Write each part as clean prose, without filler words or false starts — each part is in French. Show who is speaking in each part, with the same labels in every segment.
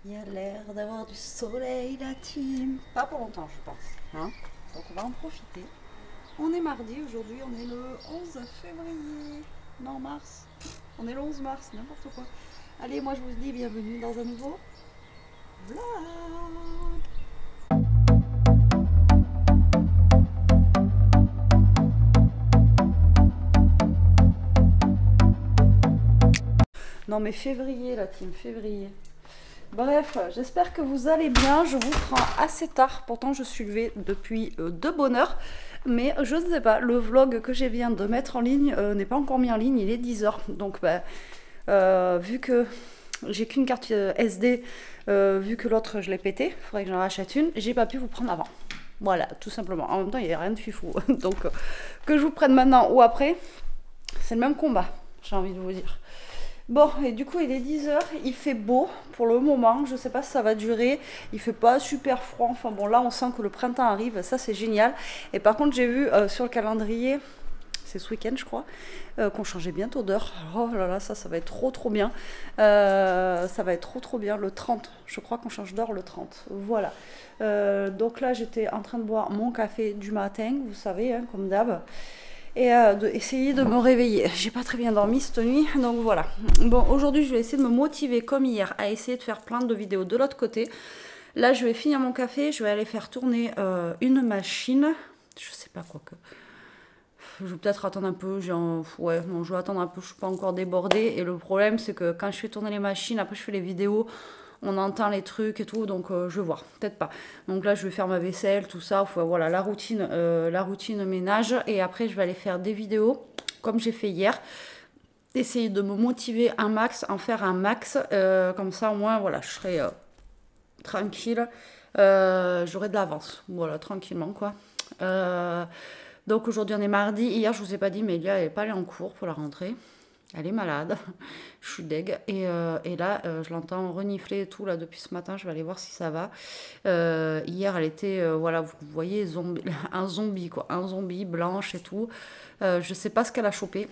Speaker 1: Il y a l'air d'avoir du soleil, la team. Pas pour longtemps, je pense. Hein, donc on va en profiter. On est mardi aujourd'hui, on est le 11 février. Non, mars. On est le 11 mars, n'importe quoi. Allez, moi je vous dis bienvenue dans un nouveau vlog. Non mais février, la team, février. Bref, j'espère que vous allez bien. Je vous prends assez tard, pourtant je suis levée depuis de bonne heure. Mais je ne sais pas, le vlog que je viens de mettre en ligne n'est pas encore mis en ligne, il est 10 h. Donc vu que j'ai qu'une carte SD, vu que l'autre je l'ai pété, il faudrait que j'en rachète une, j'ai pas pu vous prendre avant. Voilà, tout simplement. En même temps, il n'y a rien de fifou. Donc que je vous prenne maintenant ou après, c'est le même combat, j'ai envie de vous dire. Bon, et du coup, il est 10 h, il fait beau pour le moment, je sais pas si ça va durer, il fait pas super froid, enfin bon, là on sent que le printemps arrive, ça c'est génial. Et par contre, j'ai vu sur le calendrier, c'est ce week-end je crois, qu'on changeait bientôt d'heure. Oh là là, ça va être trop bien, ça va être trop bien, le 30, je crois qu'on change d'heure le 30, voilà. Donc là, j'étais en train de boire mon café du matin, vous savez, hein, comme d'hab. Et d'essayer de me réveiller. J'ai pas très bien dormi cette nuit, donc voilà. Bon, aujourd'hui, je vais essayer de me motiver comme hier à essayer de faire plein de vidéos de l'autre côté. Là, je vais finir mon café, je vais aller faire tourner une machine. Je sais pas quoi que. Je vais peut-être attendre un peu. Ouais, non, je vais attendre un peu, je suis pas encore débordée. Et le problème, c'est que quand je fais tourner les machines, après je fais les vidéos, on entend les trucs et tout, donc je vais voir, peut-être pas. Donc là, je vais faire ma vaisselle, tout ça, enfin, voilà, la routine ménage. Et après, je vais aller faire des vidéos, comme j'ai fait hier. Essayer de me motiver un max, en faire un max. Comme ça, au moins, voilà, je serai tranquille. J'aurai de l'avance, voilà, tranquillement, quoi. Donc aujourd'hui, on est mardi. Hier, je vous ai pas dit, mais Elia n'est pas allée en cours pour la rentrée. Elle est malade, je suis deg. Et là, je l'entends renifler et tout là depuis ce matin. Je vais aller voir si ça va. Hier, elle était, voilà, vous voyez, un zombie quoi, un zombie blanche et tout. Je sais pas ce qu'elle a chopé.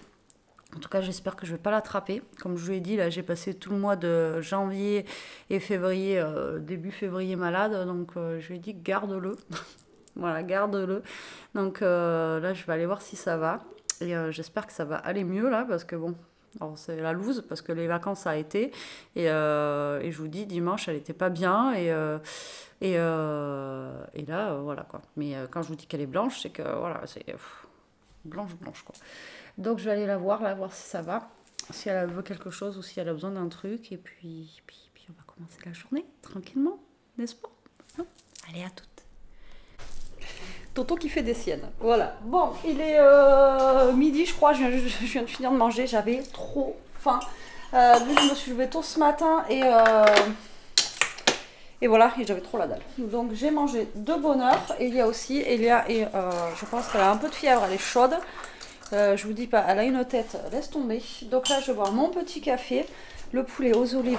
Speaker 1: En tout cas, j'espère que je vais pas l'attraper. Comme je vous l'ai dit, là, j'ai passé tout le mois de janvier et février, début février malade. Donc, je lui ai dit garde-le. Voilà, garde-le. Donc là, je vais aller voir si ça va. Et j'espère que ça va aller mieux là, parce que bon, alors c'est la loose, parce que les vacances ça a été. Et je vous dis, dimanche, elle était pas bien. Et là, voilà quoi. Mais quand je vous dis qu'elle est blanche, c'est que voilà, c'est blanche quoi. Donc je vais aller la voir si ça va. Si elle veut quelque chose ou si elle a besoin d'un truc. Et puis on va commencer la journée tranquillement, n'est-ce pas, hein? Allez, à toutes. Toto qui fait des siennes. Voilà. Bon, il est midi, je crois. Je viens de finir de manger. J'avais trop faim. Je me suis levée tôt ce matin et voilà. Et j'avais trop la dalle. Donc j'ai mangé de bonne heure. Elia aussi. Elia et je pense qu'elle a un peu de fièvre. Elle est chaude. Je vous dis pas. Elle a une tête. Laisse tomber. Donc là, je vais boire mon petit café. Le poulet aux olives.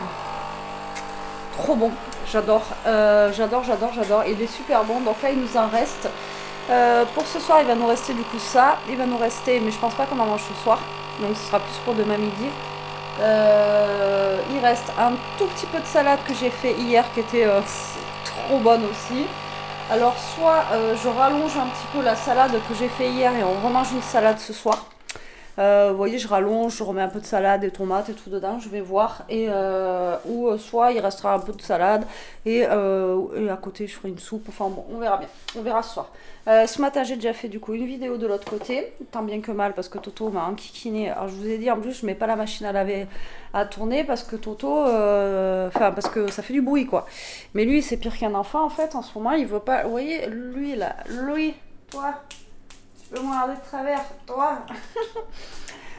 Speaker 1: Trop bon. J'adore. J'adore. Il est super bon. Donc là, il nous en reste. Pour ce soir, il va nous rester du coup ça. Il va nous rester, mais je pense pas qu'on en mange ce soir. Donc ce sera plus pour demain midi. Il reste un tout petit peu de salade que j'ai fait hier qui était trop bonne aussi. Alors soit je rallonge un petit peu la salade que j'ai fait hier et on remange une salade ce soir. Vous voyez, je rallonge, je remets un peu de salade, des tomates et tout dedans, je vais voir. Ou soit il restera un peu de salade et à côté je ferai une soupe. Enfin bon, on verra bien, on verra ce soir. Ce matin j'ai déjà fait du coup une vidéo de l'autre côté, tant bien que mal parce que Toto m'a enquiquiné. Alors je vous ai dit en plus je mets pas la machine à laver à tourner parce que Toto, parce que ça fait du bruit quoi. Mais lui c'est pire qu'un enfant en fait en ce moment, il veut pas, vous voyez, lui là, lui, toi. Tu peux me regarder de travers, toi.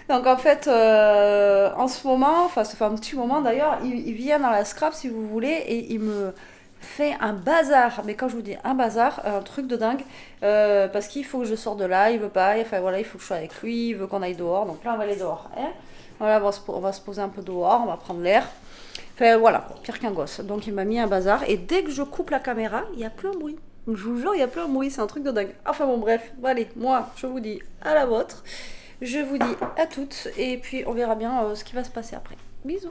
Speaker 1: Donc en fait, en ce moment, enfin ça fait un petit moment d'ailleurs, il vient dans la scrap si vous voulez et il me fait un bazar. Mais quand je vous dis un bazar, un truc de dingue, parce qu'il faut que je sorte de là, il veut pas, enfin voilà, il faut que je sois avec lui, il veut qu'on aille dehors, donc là on va aller dehors. Hein, voilà, on va se poser un peu dehors, on va prendre l'air. Enfin voilà, pire qu'un gosse. Donc il m'a mis un bazar et dès que je coupe la caméra, il n'y a plus un bruit. Je vous jure, il n'y a plus un bruit, c'est un truc de dingue. Enfin bon, bref, bon, allez, moi, je vous dis à la vôtre. Je vous dis à toutes, et puis on verra bien ce qui va se passer après. Bisous.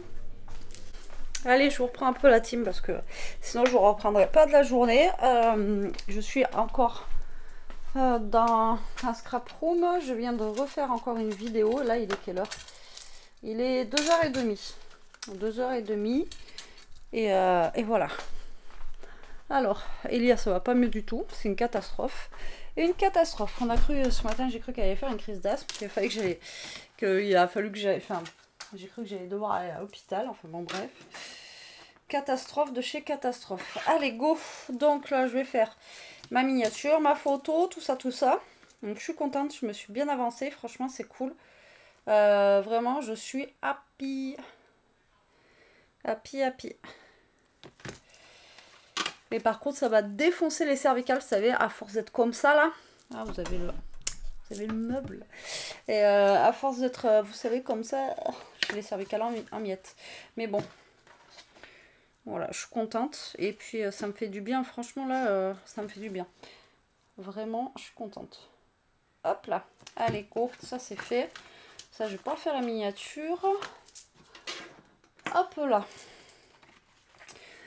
Speaker 1: Allez, je vous reprends un peu la team parce que sinon je ne reprendrai pas de la journée. Je suis encore dans un scrap room. Je viens de refaire encore une vidéo. Là, il est quelle heure? Il est 2h30. 2h30. Et voilà. Alors, Elia, ça va pas mieux du tout. C'est une catastrophe. Et une catastrophe. On a cru, ce matin, j'ai cru qu'elle allait faire une crise d'asthme. Il a fallu que j'aille... Enfin, j'ai cru que j'allais devoir aller à l'hôpital. Enfin bon, bref. Catastrophe de chez catastrophe. Allez, go. Donc là, je vais faire ma miniature, ma photo, tout ça, tout ça. Donc je suis contente, je me suis bien avancée. Franchement, c'est cool. Vraiment, je suis happy. Happy. Mais par contre, ça va défoncer les cervicales, vous savez, à force d'être comme ça, là. Ah, vous avez le meuble. Et à force d'être, vous savez, comme ça, j'ai les cervicales en miettes. Mais bon. Voilà, je suis contente. Et puis, ça me fait du bien. Franchement, là, ça me fait du bien. Vraiment, je suis contente. Hop là. Allez, go. Ça, c'est fait. Ça, je vais pas faire la miniature. Hop là.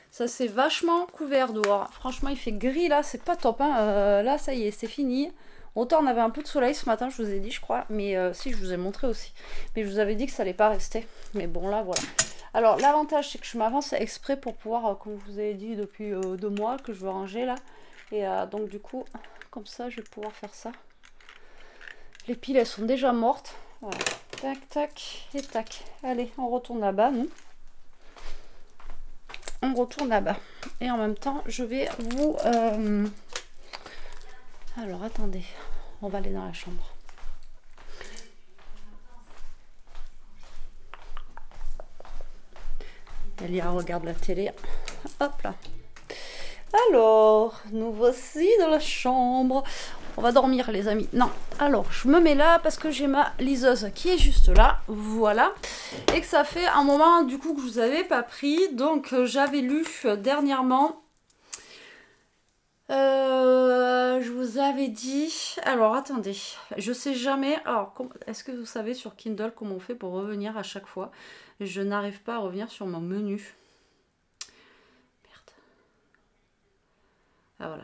Speaker 1: Ça, c'est vachement couvert dehors. Franchement, il fait gris, là. C'est pas top, hein. Là, ça y est, c'est fini. Autant on avait un peu de soleil ce matin, je vous ai dit, je crois. Mais si, je vous ai montré aussi. Mais je vous avais dit que ça allait pas rester. Mais bon, là, voilà. Alors, l'avantage, c'est que je m'avance exprès pour pouvoir, comme je vous ai dit depuis 2 mois, que je veux ranger, là. Et donc, du coup, comme ça, je vais pouvoir faire ça. Les piles, elles sont déjà mortes. Voilà. Tac, tac et tac. Allez, on retourne là-bas, nous. On retourne là-bas. Et en même temps, je vais vous... Alors, attendez. On va aller dans la chambre. Elia regarde la télé. Hop là. Alors, nous voici dans la chambre. On va dormir, les amis. Non, alors, je me mets là parce que j'ai ma liseuse qui est juste là. Voilà. Et que ça fait un moment, du coup, que je vous avais pas pris. Donc, j'avais lu dernièrement... je vous avais dit... Alors, attendez. Je sais jamais... Alors, est-ce que vous savez sur Kindle comment on fait pour revenir à chaque fois? Je n'arrive pas à revenir sur mon menu. Merde. Ah, voilà.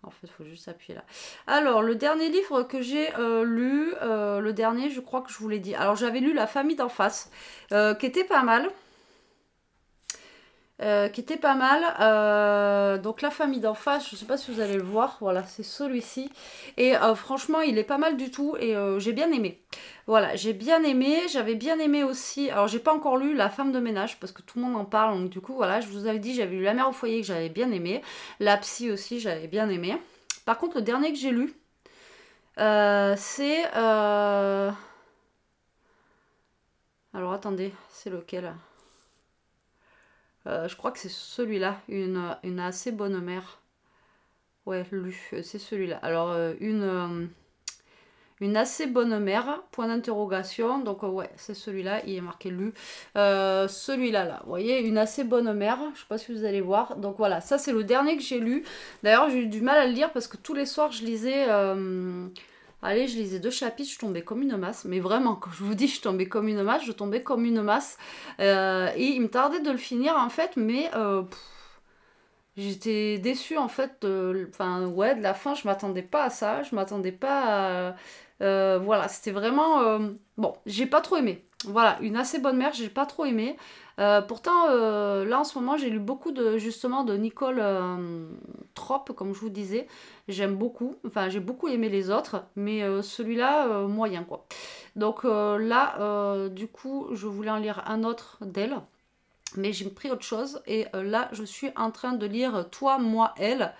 Speaker 1: En fait, il faut juste appuyer là. Alors, le dernier livre que j'ai lu, le dernier, je crois que je vous l'ai dit. Alors, j'avais lu La famille d'en face, qui était pas mal. Donc la famille d'en face, je sais pas si vous allez le voir, voilà, c'est celui-ci. Et franchement, il est pas mal du tout et j'ai bien aimé. Voilà, j'ai bien aimé, j'avais bien aimé aussi. Alors j'ai pas encore lu La femme de ménage parce que tout le monde en parle, donc du coup voilà, je vous avais dit, j'avais lu La mère au foyer que j'avais bien aimé. La psy aussi, j'avais bien aimé. Par contre, le dernier que j'ai lu, c'est... Alors attendez, c'est lequel ? Je crois que c'est celui-là, une assez bonne mère. Ouais, lu, c'est celui-là. Alors, une assez bonne mère, point d'interrogation. Donc, ouais, c'est celui-là, il est marqué lu. Celui-là, là, vous voyez, une assez bonne mère. Je sais pas si vous allez voir. Donc, voilà, ça, c'est le dernier que j'ai lu. D'ailleurs, j'ai eu du mal à le lire parce que tous les soirs, je lisais... Allez, je lisais 2 chapitres, je tombais comme une masse. Mais vraiment, quand je vous dis je tombais comme une masse, je tombais comme une masse. Et il me tardait de le finir, en fait. Mais j'étais déçue, en fait. Enfin, ouais, de la fin, je m'attendais pas à ça. Je m'attendais pas à... voilà, c'était vraiment... bon, j'ai pas trop aimé. Voilà, une assez bonne mère, j'ai pas trop aimé. Pourtant, là en ce moment, j'ai lu beaucoup justement de Nicole Tropp, comme je vous disais. J'aime beaucoup, enfin j'ai beaucoup aimé les autres, mais celui-là, moyen quoi. Donc là, du coup, je voulais en lire un autre d'elle, mais j'ai pris autre chose. Et là, je suis en train de lire Toi, moi, elle,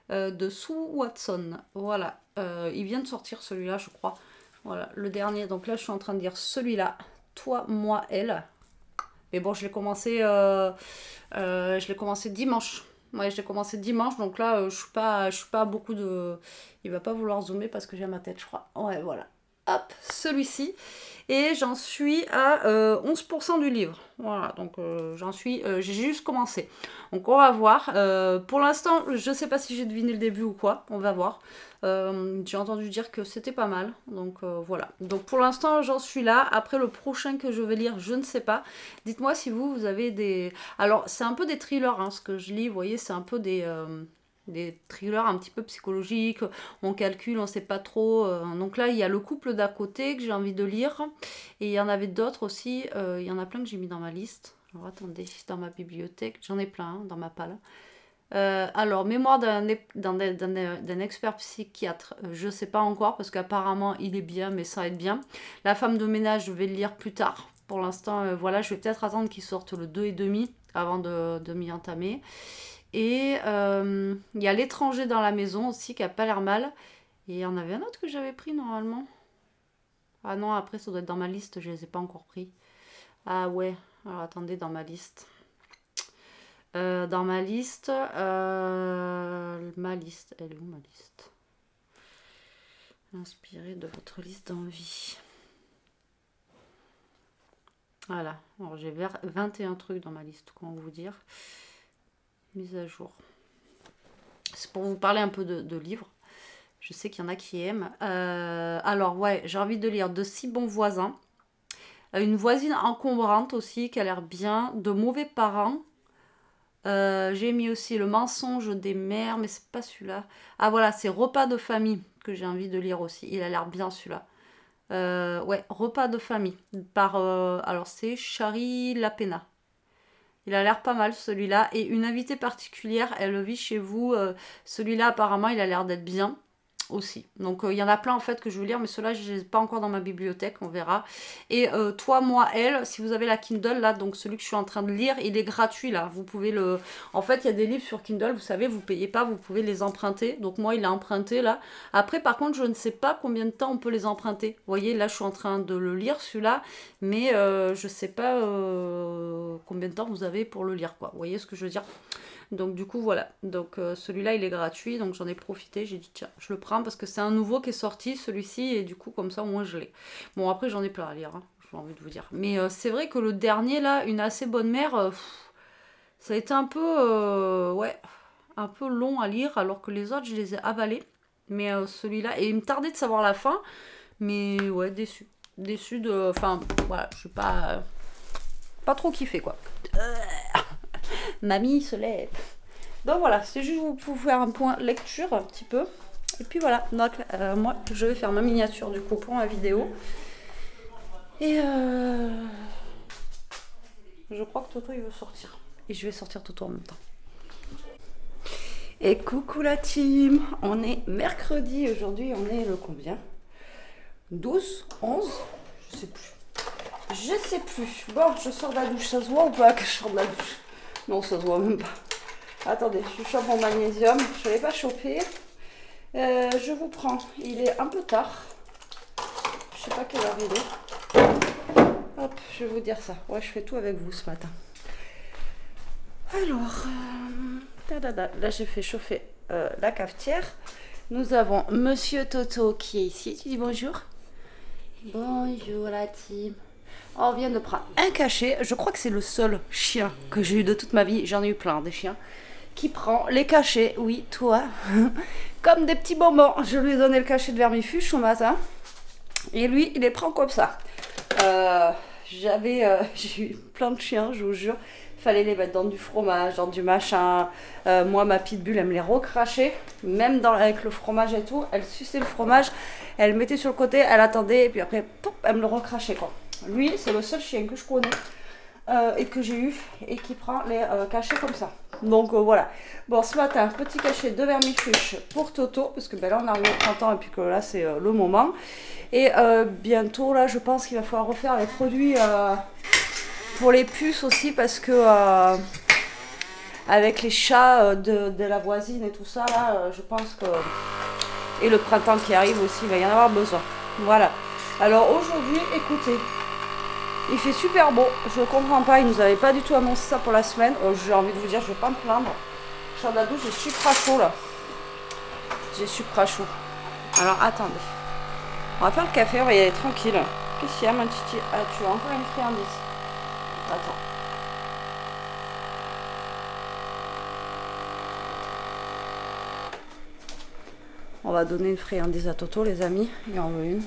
Speaker 1: de Sue Watson. Voilà, il vient de sortir celui-là, je crois. Voilà, le dernier. Donc là, je suis en train de lire celui-là, Toi, moi, elle. Mais bon, je l'ai commencé dimanche. Ouais, je l'ai commencé dimanche, donc là, je suis pas beaucoup de... Il va pas vouloir zoomer parce que j'ai ma tête, je crois. Ouais, voilà. hop, celui-ci. Et j'en suis à 11% du livre. Voilà, donc j'ai juste commencé. Donc on va voir. Pour l'instant, je ne sais pas si j'ai deviné le début ou quoi. On va voir. J'ai entendu dire que c'était pas mal. Donc voilà. Donc pour l'instant, j'en suis là. Après le prochain que je vais lire, je ne sais pas. Dites-moi si vous avez des... Alors, c'est un peu des thrillers, hein, ce que je lis. Vous voyez, c'est un peu des thrillers un petit peu psychologiques, on calcule, on sait pas trop. Donc là, il y a le couple d'à côté que j'ai envie de lire. Et il y en avait d'autres aussi. Il y en a plein que j'ai mis dans ma liste. Alors attendez, dans ma bibliothèque, j'en ai plein hein, dans ma palle. Alors, mémoire d'un expert psychiatre, je sais pas encore parce qu'apparemment il est bien, mais ça va être bien. La femme de ménage, je vais le lire plus tard. Pour l'instant, voilà, je vais peut-être attendre qu'il sorte le 2,5 avant de m'y entamer. Et il y a l'étranger dans la maison aussi qui a pas l'air mal. Et il y en avait un autre que j'avais pris normalement. Ah non, après ça doit être dans ma liste, je les ai pas encore pris. Ah ouais, alors attendez, dans ma liste. Elle est où ma liste? Inspirée de votre liste d'envie. Voilà, alors j'ai 21 trucs dans ma liste, comment vous dire. Mise à jour. C'est pour vous parler un peu de livres. Je sais qu'il y en a qui aiment. Alors, ouais, j'ai envie de lire De si bons voisins. Une voisine encombrante aussi, qui a l'air bien. De mauvais parents. J'ai mis aussi Le mensonge des mères, mais c'est pas celui-là. Ah, voilà, c'est Repas de famille que j'ai envie de lire aussi. Il a l'air bien celui-là. Ouais, Repas de famille. Alors, c'est Chari Lapena. Il a l'air pas mal celui-là. Et une invitée particulière, elle vit chez vous. Celui-là, apparemment, il a l'air d'être bien aussi. Donc, il y en a plein en fait que je veux lire. Mais ceux-là, je ne les ai pas encore dans ma bibliothèque. On verra. Et Toi, moi, elle, si vous avez la Kindle, là, donc celui que je suis en train de lire, il est gratuit là. Vous pouvez le... En fait, il y a des livres sur Kindle, vous savez, vous ne payez pas, vous pouvez les emprunter. Donc, moi, il a emprunté là. Après, par contre, je ne sais pas combien de temps on peut les emprunter. Vous voyez, là, je suis en train de le lire celui-là. Mais je ne sais pas combien de temps vous avez pour le lire, quoi. Vous voyez ce que je veux dire? Donc du coup voilà, donc celui-là il est gratuit, donc j'en ai profité, j'ai dit tiens, je le prends parce que c'est un nouveau qui est sorti celui-ci et du coup comme ça au moins je l'ai. Bon après j'en ai plein à lire, hein, j'ai envie de vous dire. Mais c'est vrai que le dernier là, Une assez bonne mère, ça a été un peu, ouais, un peu long à lire alors que les autres je les ai avalés. Mais celui-là, et il me tardait de savoir la fin, mais ouais déçu. Déçu de, enfin voilà, je suis pas trop kiffé quoi. Mamie se lève. Donc voilà, c'est juste pour faire un point lecture un petit peu. Et puis voilà, donc moi je vais faire ma miniature du coup pour ma vidéo. Et je crois que Toto il veut sortir. Et je vais sortir Toto en même temps. Et coucou la team, on est mercredi aujourd'hui, on est le combien? 12, 11, je sais plus. Je sais plus. Bon, je sors de la douche, ça se voit ou pas que je sors de la douche? Non, ça se voit même pas. Attendez, je chope mon magnésium. Je ne l'ai pas chopé. Je vous prends. Il est un peu tard. Je sais pas quelle heure il est. Hop, je vais vous dire ça. Ouais, je fais tout avec vous ce matin. Alors, là j'ai fait chauffer la cafetière. Nous avons Monsieur Toto qui est ici. Tu dis bonjour? Bonjour la team. On vient de prendre un cachet. Je crois que c'est le seul chien que j'ai eu de toute ma vie. J'en ai eu plein des chiens. Qui prend les cachets. Oui, toi. Comme des petits bonbons. Je lui ai donné le cachet de vermifuge ce matin. Et lui, il les prend comme ça. J'ai eu plein de chiens, je vous jure. Il fallait les mettre dans du fromage, dans du machin. Moi, ma pitbull, elle me les recrachait. Même avec le fromage et tout. Elle suçait le fromage. Elle le mettait sur le côté. Elle attendait. Et puis après, pouf, elle me le recrachait quoi. Lui, c'est le seul chien que je connais et que j'ai eu et qui prend les cachets comme ça. Donc voilà. Bon, ce matin, petit cachet de vermifuge pour Toto, parce que ben, là, on arrive au printemps et puis que là, c'est le moment. Et bientôt, là, je pense qu'il va falloir refaire les produits pour les puces aussi, parce que avec les chats de la voisine et tout ça, là, je pense que... Et le printemps qui arrive aussi, il va y en avoir besoin. Voilà. Alors aujourd'hui, écoutez, il fait super beau, je ne comprends pas, ils nous avaient pas du tout annoncé ça pour la semaine. J'ai envie de vous dire, je ne vais pas me plaindre. Je sors de la douche, j'ai super chaud là. J'ai super chaud. Alors attendez. On va faire le café, on va y aller tranquille. Qu'est-ce qu'il y a, ma titi? Ah, tu as encore une friandise. Attends. On va donner une friandise à Toto, les amis. Il en veut une.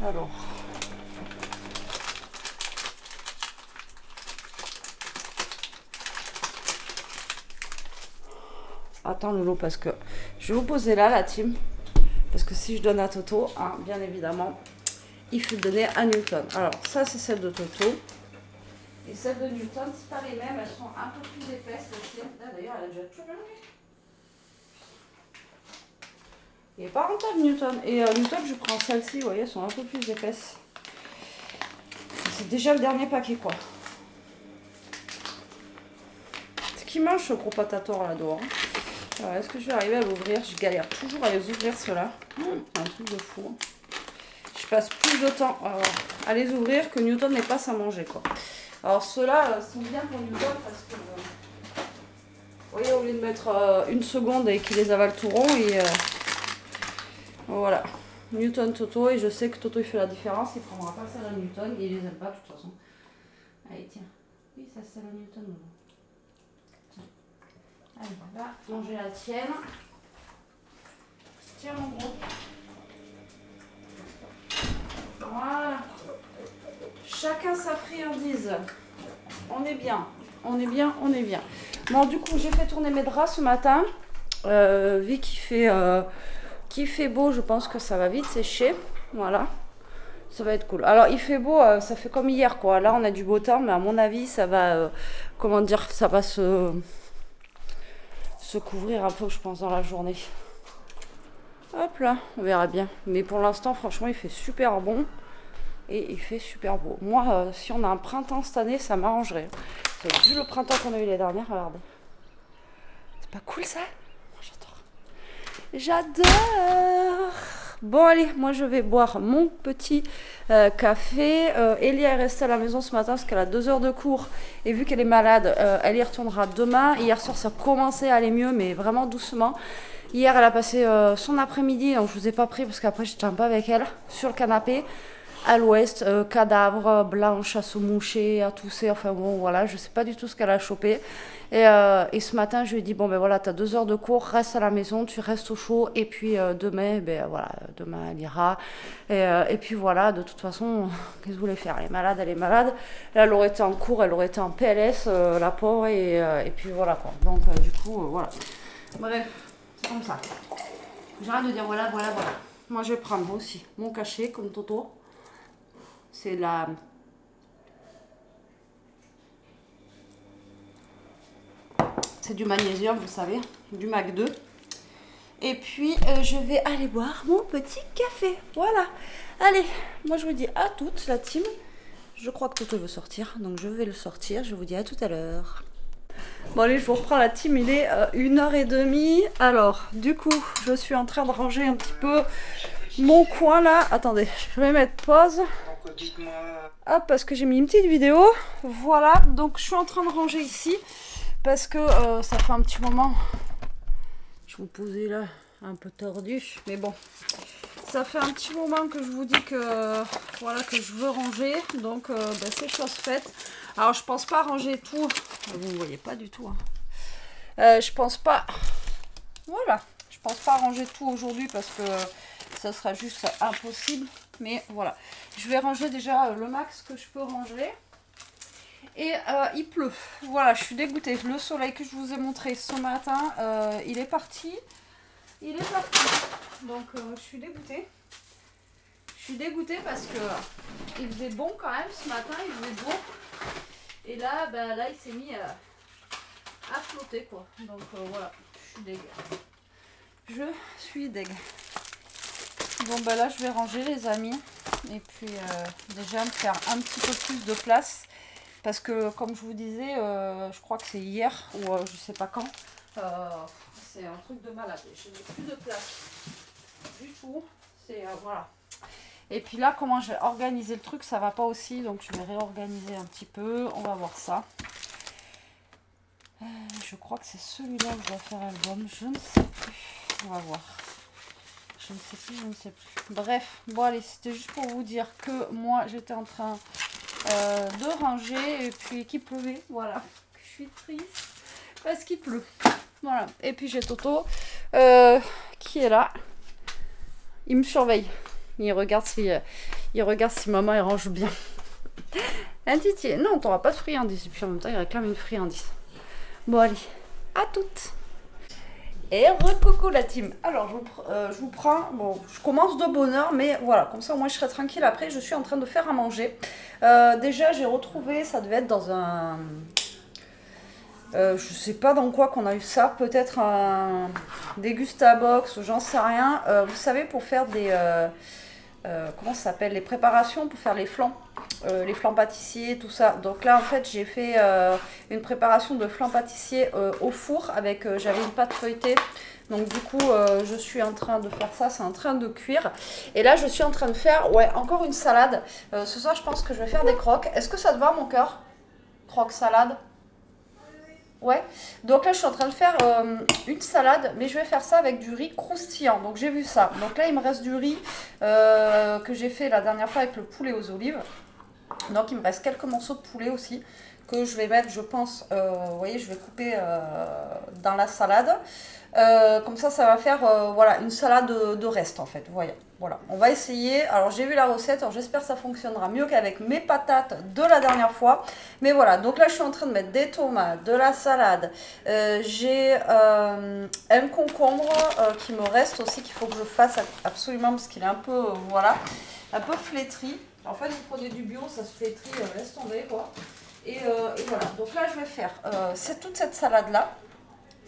Speaker 1: Alors. Attends, Lolo, parce que je vais vous poser là, la team. Parce que si je donne à Toto, hein, bien évidemment, il faut donner à Newton. Alors, ça, c'est celle de Toto. Et celle de Newton, c'est pas les mêmes. Elles sont un peu plus épaisses. D'ailleurs, elle a déjà tout mélangé. Il n'est pas rentable, Newton. Et Newton, je prends celle-ci, vous voyez, elles sont un peu plus épaisses. C'est déjà le dernier paquet, quoi. C'est qui mange ce gros patator là-dedans, hein. Alors, est-ce que je vais arriver à l'ouvrir? Je galère toujours à les ouvrir, ceux-là. Un truc de fou. Je passe plus de temps à les ouvrir que Newton n'est pas à manger, quoi. Alors, ceux-là sont bien pour Newton parce que... vous voyez, au lieu de mettre une seconde et qu'il les avale tout rond, et... voilà. Newton, Toto, et je sais que Toto, il fait la différence. Il prendra pas celle à Newton, il les aime pas, de toute façon. Allez, tiens. Oui, ça, c'est la Newton. Allez, va manger la tienne. Tiens, mon gros. Voilà. Chacun sa friandise. On est bien. On est bien, on est bien. Bon, du coup, j'ai fait tourner mes draps ce matin. Vu qu'il fait beau, je pense que ça va vite sécher. Voilà. Ça va être cool. Alors, il fait beau, ça fait comme hier, quoi. Là, on a du beau temps, mais à mon avis, ça va... comment dire? Ça va se couvrir un peu, je pense, dans la journée. Hop là, on verra bien. Mais pour l'instant, franchement, il fait super bon. Et il fait super beau. Moi, si on a un printemps cette année, ça m'arrangerait. Vu le printemps qu'on a eu les dernières, regardez. C'est pas cool, ça? J'adore. J'adore. Bon, allez, moi, je vais boire mon petit café. Elia est restée à la maison ce matin parce qu'elle a 2 heures de cours. Et vu qu'elle est malade, elle y retournera demain. Hier soir, ça commençait à aller mieux, mais vraiment doucement. Hier, elle a passé son après-midi, donc je vous ai pas pris parce qu'après, j'étais un peu avec elle, sur le canapé, à l'ouest, cadavre, blanche, à se moucher, à tousser, enfin bon, voilà, je sais pas du tout ce qu'elle a chopé. Et ce matin, je lui ai dit, bon, ben voilà, tu as 2 heures de cours, reste à la maison, tu restes au chaud, et puis demain, ben voilà, demain, elle ira. Et puis voilà, de toute façon, qu'est-ce que vous voulez faire? Elle est malade, elle est malade. Là, elle aurait été en cours, elle aurait été en PLS, la pauvre, et puis voilà, quoi. Donc, du coup, voilà. Bref. Comme ça. J'arrête de dire voilà, voilà, voilà. Moi, je vais prendre aussi mon cachet comme Toto. C'est la... c'est du magnésium, vous savez. Du MAC 2. Et puis, je vais aller boire mon petit café. Voilà. Allez, moi, je vous dis à toutes, la team. Je crois que Toto veut sortir. Donc, je vais le sortir. Je vous dis à tout à l'heure. Bon allez, je vous reprends la team, il est 1h30. Alors, du coup, je suis en train de ranger un petit peu mon coin là. Attendez, je vais mettre pause. Hop, parce que j'ai mis une petite vidéo. Voilà, donc je suis en train de ranger ici. Parce que ça fait un petit moment. Je vous posais là, un peu tordu. Mais bon, ça fait un petit moment que je vous dis que, voilà, que je veux ranger. Donc, ben, c'est chose faite. Alors, je pense pas ranger tout. Vous ne voyez pas du tout. Hein. Je pense pas... Voilà. Je pense pas ranger tout aujourd'hui parce que ça sera juste impossible. Mais voilà. Je vais ranger déjà le max que je peux ranger. Et il pleut. Voilà, je suis dégoûtée. Le soleil que je vous ai montré ce matin, il est parti. Il est parti. Donc, je suis dégoûtée. Je suis dégoûtée parce que il faisait bon quand même ce matin. Il faisait beau. Et là, ben, là il s'est mis à flotter, quoi. Donc, voilà. Je suis deg. Je suis deg. Bon, ben là, je vais ranger, les amis. Et puis, déjà, me faire un petit peu plus de place. Parce que, comme je vous disais, je crois que c'est hier ou je sais pas quand. C'est un truc de malade. Je n'ai plus de place du tout. C'est, voilà. Et puis là, comment j'ai organisé le truc, ça va pas aussi. Donc, je vais réorganiser un petit peu. On va voir ça. Je crois que c'est celui-là que je dois faire album. Je ne sais plus. On va voir. Je ne sais plus, je ne sais plus. Bref, bon allez, c'était juste pour vous dire que moi j'étais en train de ranger et puis qu'il pleuvait. Voilà, je suis triste parce qu'il pleut. Voilà, et puis j'ai Toto qui est là. Il me surveille. Il regarde si maman elle range bien. Un Titi, non, t'auras pas de friandises. Et puis en même temps, il réclame une friandise. Bon, allez, à toutes. Et recoucou la team. Alors, je vous prends. Bon, je commence de bonne heure, mais voilà, comme ça, au moins, je serai tranquille. Après, je suis en train de faire à manger. Déjà, j'ai retrouvé, ça devait être dans un. Je sais pas dans quoi qu'on a eu ça. Peut-être un Dégustabox, j'en sais rien. Vous savez, pour faire des. Comment ça s'appelle, les préparations pour faire les flancs pâtissiers, tout ça. Donc là en fait j'ai fait une préparation de flan pâtissier au four avec j'avais une pâte feuilletée. Donc du coup je suis en train de faire ça, c'est en train de cuire. Et là je suis en train de faire encore une salade. Ce soir je pense que je vais faire des croques. Est-ce que ça te va mon cœur? Croque salade? Ouais, donc là je suis en train de faire une salade, mais je vais faire ça avec du riz croustillant. Donc j'ai vu ça. Donc là il me reste du riz que j'ai fait la dernière fois avec le poulet aux olives. Donc il me reste quelques morceaux de poulet aussi que je vais mettre, je pense, vous voyez, je vais couper dans la salade. Comme ça va faire voilà, une salade de reste en fait. Voyez. Voilà, on va essayer. Alors j'ai vu la recette, alors j'espère que ça fonctionnera mieux qu'avec mes patates de la dernière fois. Mais voilà, donc là je suis en train de mettre des tomates, de la salade. J'ai un concombre qui me reste aussi, qu'il faut que je fasse absolument parce qu'il est un peu, voilà, un peu flétri. En fait, vous prenez du bio, ça se flétrit, laisse tomber quoi. Et voilà, donc là je vais faire toute cette salade là.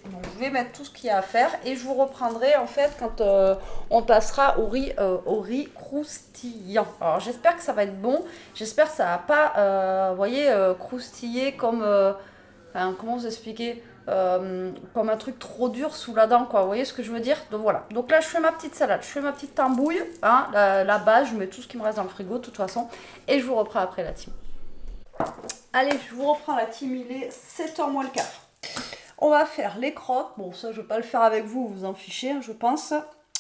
Speaker 1: Donc je vais mettre tout ce qu'il y a à faire et je vous reprendrai en fait quand on passera au riz croustillant. Alors j'espère que ça va être bon, j'espère que ça va pas, vous voyez, croustiller comme, enfin, comment vous expliquer, comme un truc trop dur sous la dent quoi, vous voyez ce que je veux dire? Donc voilà, donc là je fais ma petite salade, je fais ma petite tambouille, hein, la base, je mets tout ce qui me reste dans le frigo de toute façon et je vous reprends après la team. Allez, je vous reprends la team, il est 7h moins le quart. On va faire les crottes. Bon, ça, je ne vais pas le faire avec vous, vous en fichez, je pense.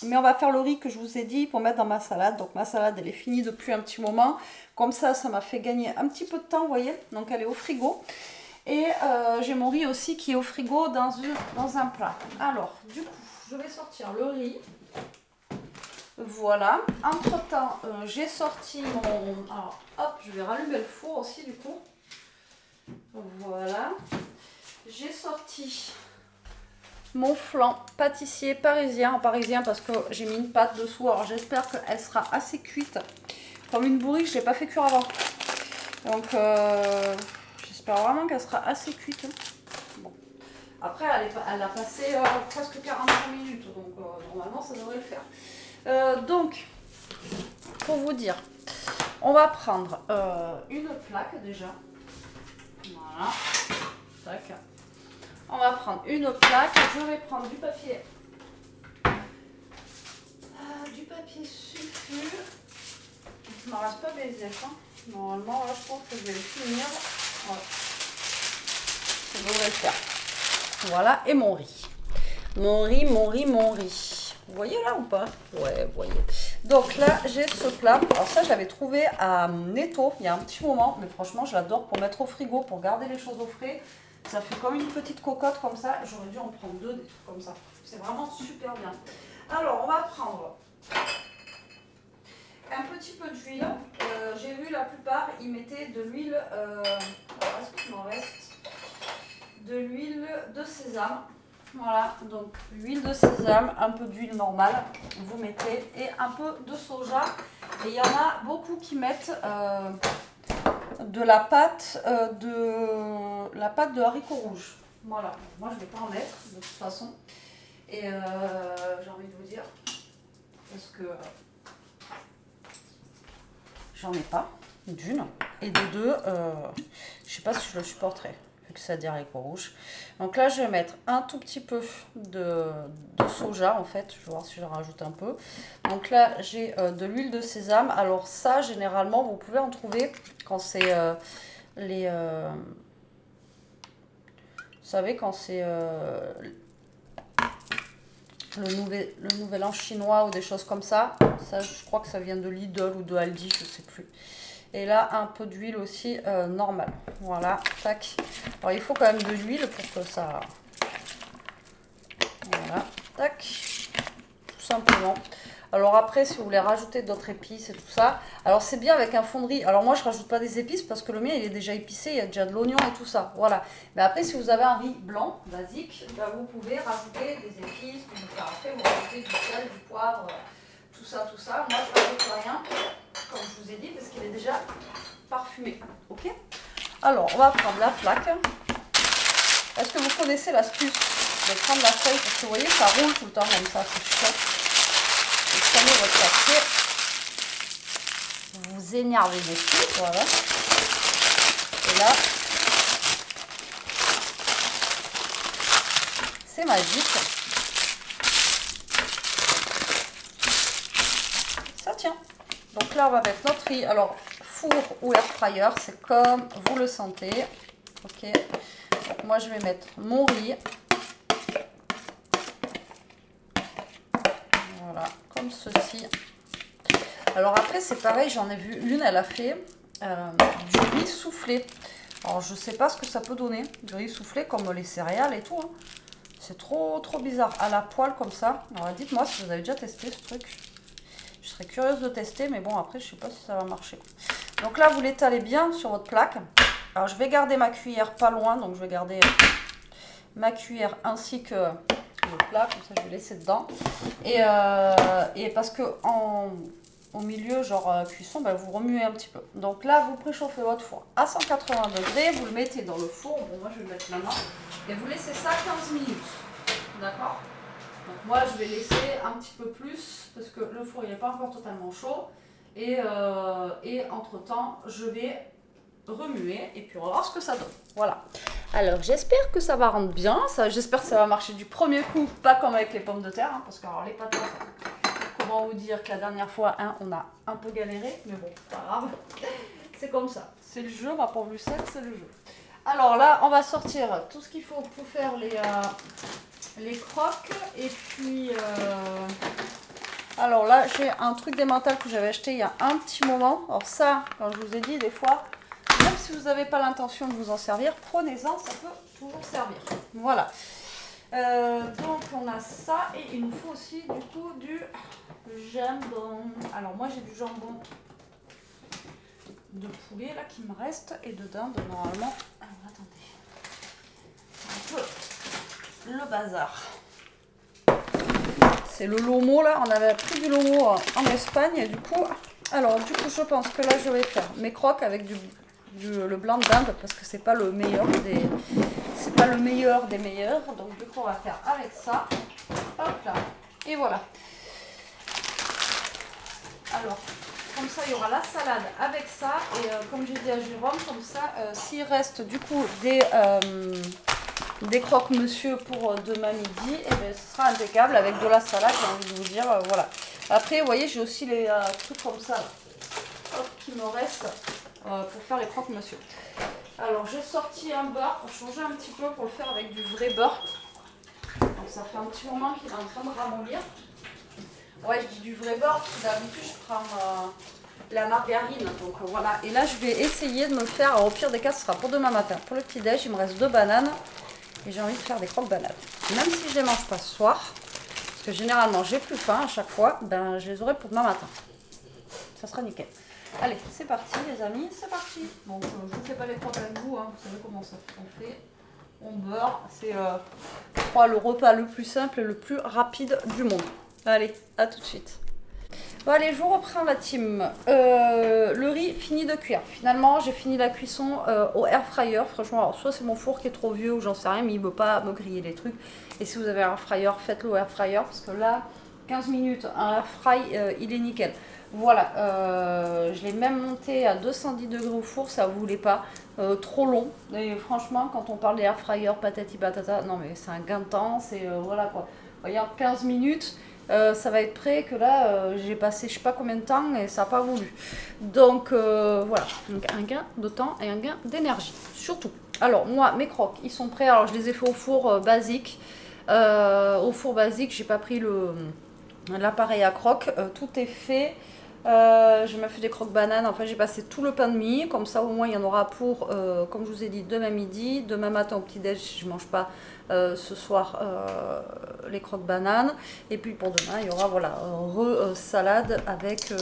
Speaker 1: Mais on va faire le riz que je vous ai dit pour mettre dans ma salade. Donc, ma salade, elle est finie depuis un petit moment. Comme ça m'a fait gagner un petit peu de temps, vous voyez. Donc, elle est au frigo. Et j'ai mon riz aussi qui est au frigo dans un plat. Alors, du coup, je vais sortir le riz. Voilà. Entre-temps, j'ai sorti mon... Alors, hop, je vais rallumer le four aussi, du coup. Voilà. J'ai sorti mon flan pâtissier parisien, en parisien parce que j'ai mis une pâte dessous. Alors j'espère qu'elle sera assez cuite. Comme une bourrique, je ne l'ai pas fait cuire avant. Donc j'espère vraiment qu'elle sera assez cuite. Bon. Après, elle a passé presque 45 minutes. Donc normalement, ça devrait le faire. Donc, pour vous dire, on va prendre une plaque déjà. Voilà. Tac. On va prendre une plaque, je vais prendre du papier sulfure. Il ne m'en reste pas BSF. Hein. Normalement, là, je pense que je vais le finir. Voilà. Ça devrait le faire. Voilà, et mon riz. Mon riz. Vous voyez là ou pas? Ouais, vous voyez. Donc là, j'ai ce plat. Alors ça, je l'avais trouvé à Netto il y a un petit moment. Mais franchement, je l'adore pour mettre au frigo, pour garder les choses au frais. Ça fait comme une petite cocotte comme ça. J'aurais dû en prendre deux, des trucs comme ça. C'est vraiment super bien. Alors, on va prendre un petit peu d'huile. J'ai vu la plupart, ils mettaient de l'huile. Est-ce qu'il m'en reste? De l'huile de sésame. Voilà, donc l'huile de sésame, un peu d'huile normale, vous mettez, et un peu de soja. Et il y en a beaucoup qui mettent de la pâte de haricots rouges. Voilà, moi je ne vais pas en mettre de toute façon. Et j'ai envie de vous dire, parce que j'en ai pas, d'une, et de deux, je sais pas si je le supporterai. Que ça a des haricots rouges. Donc là, je vais mettre un tout petit peu de soja, en fait. Je vais voir si je rajoute un peu. Donc là, j'ai de l'huile de sésame. Alors ça, généralement, vous pouvez en trouver quand c'est les... vous savez, quand c'est... le nouvel an chinois ou des choses comme ça. Ça, je crois que ça vient de Lidl ou de Aldi, je sais plus. Et là, un peu d'huile aussi normale. Voilà, tac. Alors, il faut quand même de l'huile pour que ça... Voilà, tac. Tout simplement. Alors après, si vous voulez rajouter d'autres épices et tout ça, alors c'est bien avec un fond de riz. Alors moi, je rajoute pas des épices parce que le mien, il est déjà épicé, il y a déjà de l'oignon et tout ça. Voilà. Mais après, si vous avez un riz blanc, basique, ben, vous pouvez rajouter des épices. Après, vous rajoutez du sel, du poivre, tout ça, tout ça. Moi, je rajoute rien, comme je vous ai dit, parce qu'il est déjà parfumé. Ok. Alors, on va prendre la plaque. Est-ce que vous connaissez l'astuce de prendre la feuille? Parce que vous voyez, ça roule tout le temps comme ça, c'est chouette. Vous prenez votre papier, vous vous énervez dessus, voilà. Et là, c'est magique. Ça tient. Donc là, on va mettre notre riz. Alors, four ou air fryer, c'est comme vous le sentez. Ok. Donc moi, je vais mettre mon riz. Voilà, comme ceci. Alors après, c'est pareil, j'en ai vu une, elle a fait du riz soufflé. Alors je sais pas ce que ça peut donner, du riz soufflé comme les céréales et tout. Hein. C'est trop bizarre, à la poêle comme ça. Alors dites-moi si vous avez déjà testé ce truc. Je serais curieuse de tester, mais bon après, je sais pas si ça va marcher. Donc là, vous l'étalez bien sur votre plaque. Alors je vais garder ma cuillère pas loin, donc je vais garder ma cuillère ainsi que... le plat, comme ça je vais laisser dedans. Et parce que au milieu, genre cuisson, ben, vous remuez un petit peu. Donc là, vous préchauffez votre four à 180 degrés, vous le mettez dans le four. Bon, moi je vais le mettre maintenant. Et vous laissez ça 15 minutes. D'accord? Donc moi je vais laisser un petit peu plus parce que le four il n'est pas encore totalement chaud. Et entre temps, je vais remuer et puis on va voir ce que ça donne. Voilà. Alors j'espère que ça va rendre bien, j'espère que ça va marcher du premier coup, pas comme avec les pommes de terre, hein, parce que alors les patates, comment vous dire que la dernière fois, hein, on a un peu galéré, mais bon, pas grave, c'est comme ça, c'est le jeu, ma pauvre Lucette, c'est le jeu. Alors là, on va sortir tout ce qu'il faut pour faire les croques, et puis... Alors là, j'ai un truc d'émental que j'avais acheté il y a un petit moment, alors ça, quand je vous ai dit, des fois... Même si vous n'avez pas l'intention de vous en servir, prenez-en, ça peut toujours servir. Voilà. Donc on a ça et il nous faut aussi du coup du jambon. Alors moi j'ai du jambon de poulet là qui me reste et de dinde normalement. Alors attendez. Un peu le bazar. C'est le lomo là, on avait pris du lomo en Espagne et du coup, je pense que là je vais faire mes croques avec le blanc de dinde parce que c'est pas le meilleur des meilleurs, donc du coup on va faire avec ça, hop là, et voilà. Alors comme ça il y aura la salade avec ça et comme j'ai dit à Jérôme, comme ça s'il reste du coup des croque-monsieur pour demain midi, et bien ce sera impeccable avec de la salade, j'ai envie de vous dire, voilà. Après vous voyez j'ai aussi les trucs comme ça là, hop, qui me restent pour faire les croque-monsieur. Alors j'ai sorti un beurre pour changer un petit peu, pour le faire avec du vrai beurre. Donc ça fait un petit moment qu'il est en train de ramollir. Ouais, je dis du vrai beurre parce que d'habitude je prends la margarine. Donc voilà. Et là je vais essayer de me faire, alors, au pire des cas ce sera pour demain matin. Pour le petit déj il me reste 2 bananes et j'ai envie de faire des croque-bananes. Même si je les mange pas ce soir, parce que généralement j'ai plus faim à chaque fois, ben je les aurai pour demain matin. Ça sera nickel. Allez, c'est parti les amis, c'est parti. Donc je ne fais pas les croques avec vous, hein. Vous savez comment ça on fait. On beurre, c'est je crois le repas le plus simple et le plus rapide du monde. Allez, à tout de suite. Bon allez, je vous reprends la team. Le riz fini de cuire. Finalement, j'ai fini la cuisson au air fryer. Franchement, alors, soit c'est mon four qui est trop vieux ou j'en sais rien, mais il ne veut pas me griller les trucs. Et si vous avez un air fryer, faites-le au air fryer parce que là, 15 minutes, un air fry, il est nickel. Voilà, je l'ai même monté à 210 degrés au four, ça ne voulait pas, trop long. Et franchement, quand on parle des air fryer, patati patata, non mais c'est un gain de temps, c'est voilà quoi. Regarde, 15 minutes, ça va être prêt, que là, j'ai passé je sais pas combien de temps et ça n'a pas voulu. Donc voilà, donc un gain de temps et un gain d'énergie, surtout. Alors moi, mes croques, ils sont prêts, alors je les ai fait au four basique. au four basique. J'ai pas pris l'appareil à croque. Tout est fait. J'ai même fait des croque bananes. Enfin, j'ai passé tout le pain de mie. Comme ça, au moins, il y en aura pour, comme je vous ai dit, demain midi. Demain matin au petit-déj, si je mange pas ce soir les croque bananes. Et puis pour demain, il y aura voilà, salade avec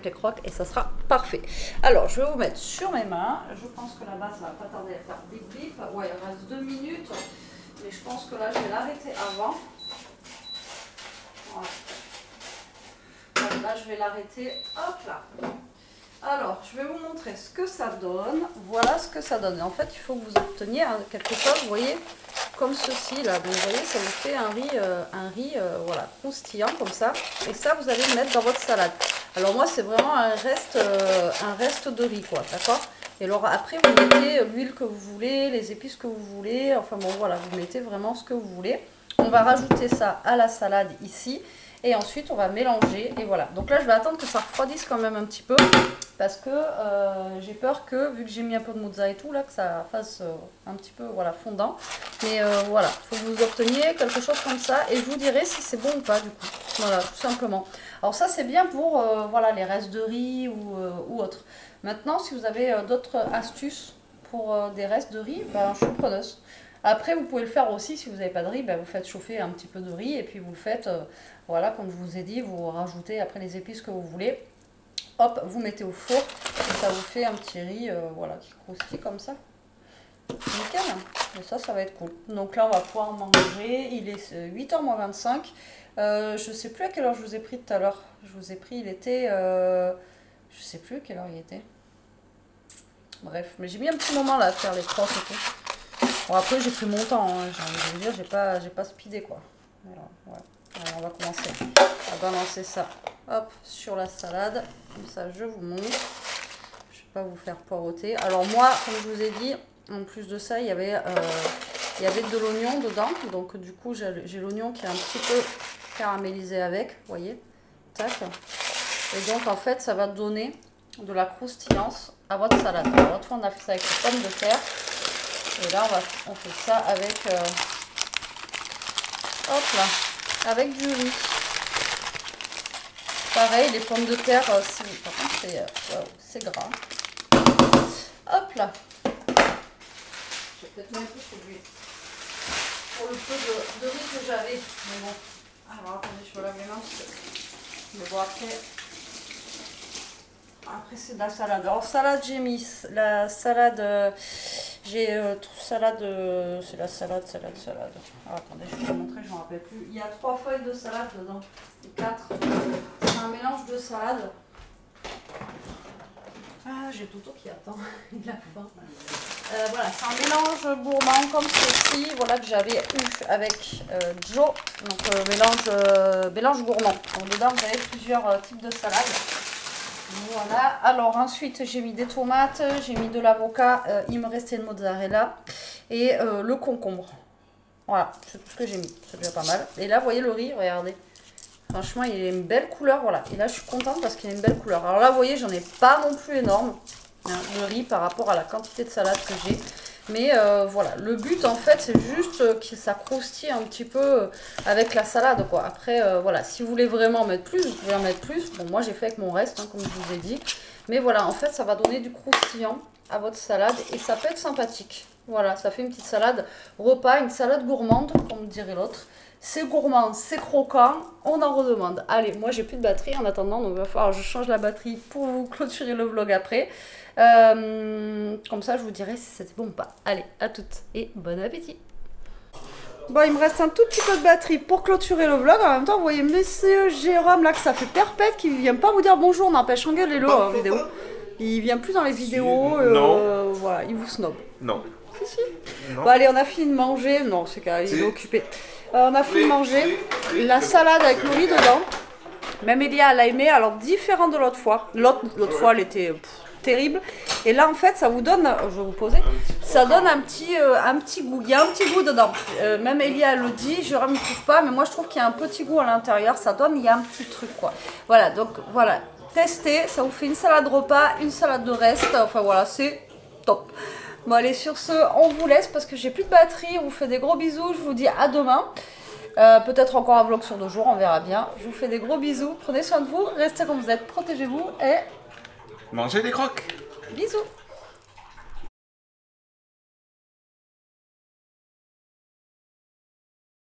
Speaker 1: les croques et ça sera parfait. Alors, je vais vous mettre sur mes mains. Je pense que là-bas, ça va pas tarder à faire des clips. Ouais, il reste 2 minutes. Mais je pense que là, je vais l'arrêter avant. Voilà. Là, je vais l'arrêter. Hop là. Alors, je vais vous montrer ce que ça donne. Voilà ce que ça donne. En fait, il faut que vous obteniez quelque chose, vous voyez, comme ceci là. Donc, vous voyez, ça vous fait un riz voilà, croustillant comme ça. Et ça, vous allez le mettre dans votre salade. Alors moi, c'est vraiment un reste de riz, quoi, d'accord? Et alors après, vous mettez l'huile que vous voulez, les épices que vous voulez. Enfin bon, voilà, vous mettez vraiment ce que vous voulez. On va rajouter ça à la salade ici. Et ensuite, on va mélanger. Et voilà. Donc là, je vais attendre que ça refroidisse quand même un petit peu. Parce que j'ai peur que, vu que j'ai mis un peu de mozza et tout, là, que ça fasse un petit peu voilà, fondant. Mais voilà, il faut que vous obteniez quelque chose comme ça. Et je vous dirai si c'est bon ou pas, du coup. Voilà, tout simplement. Alors ça, c'est bien pour voilà, les restes de riz ou autre. Maintenant, si vous avez d'autres astuces pour des restes de riz, ben, je suis preneuse. Après, vous pouvez le faire aussi, si vous n'avez pas de riz, ben, vous faites chauffer un petit peu de riz. Et puis, vous le faites, voilà, comme je vous ai dit, vous rajoutez après les épices que vous voulez. Hop, vous mettez au four et ça vous fait un petit riz voilà, qui croustille comme ça. Nickel. Et ça va être cool. Donc là, on va pouvoir manger. Il est 8h moins 25. Je sais plus à quelle heure je vous ai pris tout à l'heure. Je vous ai pris, il était... je sais plus à quelle heure il était. Bref, mais j'ai mis un petit moment là à faire les crocs et tout. Bon, après, j'ai pris mon temps. Hein, j'ai envie de vous dire, j'ai pas speedé quoi. Voilà, voilà. Alors, on va commencer à balancer ça. Hop, sur la salade. Comme ça, je vous montre. Je ne vais pas vous faire poireauter. Alors moi, comme je vous ai dit, en plus de ça, il y avait de l'oignon dedans. Donc du coup, j'ai l'oignon qui est un petit peu caramélisé avec. Vous voyez. Tac. Et donc en fait, ça va donner de la croustillance à votre salade. Alors l'autre fois, on a fait ça avec les pommes de terre. Et là, on fait ça avec... hop là. Avec du riz. Pareil, les pommes de terre, par contre, c'est gras. Hop là. Je vais peut-être mettre un peu trop d'huile. Pour le peu de riz que j'avais. Mais bon. Alors attendez, je me lave les mains. Mais bon, après c'est de la salade. Alors, salade, j'ai mis la salade. Salade. C'est la salade. Alors, attendez, je vais vous montrer, je ne me rappelle plus. Il y a 3 feuilles de salade dedans. Et 4. C'est un mélange de salade. Ah, j'ai Toto qui attend. Il a faim. Voilà, c'est un mélange gourmand comme ceci. Voilà que j'avais eu avec Joe. Donc mélange gourmand. Donc dedans vous avez plusieurs types de salade. Voilà. Alors ensuite j'ai mis des tomates, j'ai mis de l'avocat. Il me restait le mozzarella et le concombre. Voilà, c'est tout ce que j'ai mis. C'est déjà pas mal. Et là vous voyez le riz, regardez. Franchement, il a une belle couleur, voilà. Et là, je suis contente parce qu'il a une belle couleur. Alors là, vous voyez, j'en ai pas non plus énorme, hein, le riz par rapport à la quantité de salade que j'ai. Mais voilà, le but, en fait, c'est juste que ça croustille un petit peu avec la salade, quoi. Après, voilà, si vous voulez vraiment mettre plus, vous pouvez en mettre plus. Bon, moi, j'ai fait avec mon reste, hein, comme je vous ai dit. Mais voilà, en fait, ça va donner du croustillant à votre salade et ça peut être sympathique. Voilà, ça fait une petite salade repas, une salade gourmande, comme dirait l'autre. C'est gourmand, c'est croquant, on en redemande. Allez, moi j'ai plus de batterie en attendant, donc il va falloir que je change la batterie pour vous clôturer le vlog après. Comme ça je vous dirai si c'était bon ou pas. Allez, à toutes et bon appétit. Bon, il me reste un tout petit peu de batterie pour clôturer le vlog. En même temps, vous voyez monsieur Jérôme là que ça fait perpète, qui ne vient pas vous dire bonjour, n'empêche, engueulez-le en vidéo. Il vient plus dans les vidéos, voilà, il vous snob.
Speaker 2: Non.
Speaker 1: Si, si. Non. Bon, allez, on a fini de manger. Non, c'est carré, il est occupé. On a fini de manger la salade avec le riz dedans. Même Elia, elle a aimé. Alors, différent de l'autre fois. L'autre fois, elle était terrible. Et là, en fait, ça vous donne, je vais vous poser, ça donne un petit goût. Il y a un petit goût dedans. Même Elia, elle le dit, je ne trouve pas, mais moi, je trouve qu'il y a un petit goût à l'intérieur. Ça donne, il y a un petit truc, quoi. Voilà, donc, voilà. Testez, ça vous fait une salade repas, une salade de reste. Enfin, voilà, c'est top. Bon allez, sur ce, on vous laisse parce que j'ai plus de batterie. On vous fait des gros bisous. Je vous dis à demain. Peut-être encore un vlog sur 2 jours, on verra bien. Je vous fais des gros bisous. Prenez soin de vous. Restez comme vous êtes. Protégez-vous et...
Speaker 2: mangez des crocs.
Speaker 1: Bisous.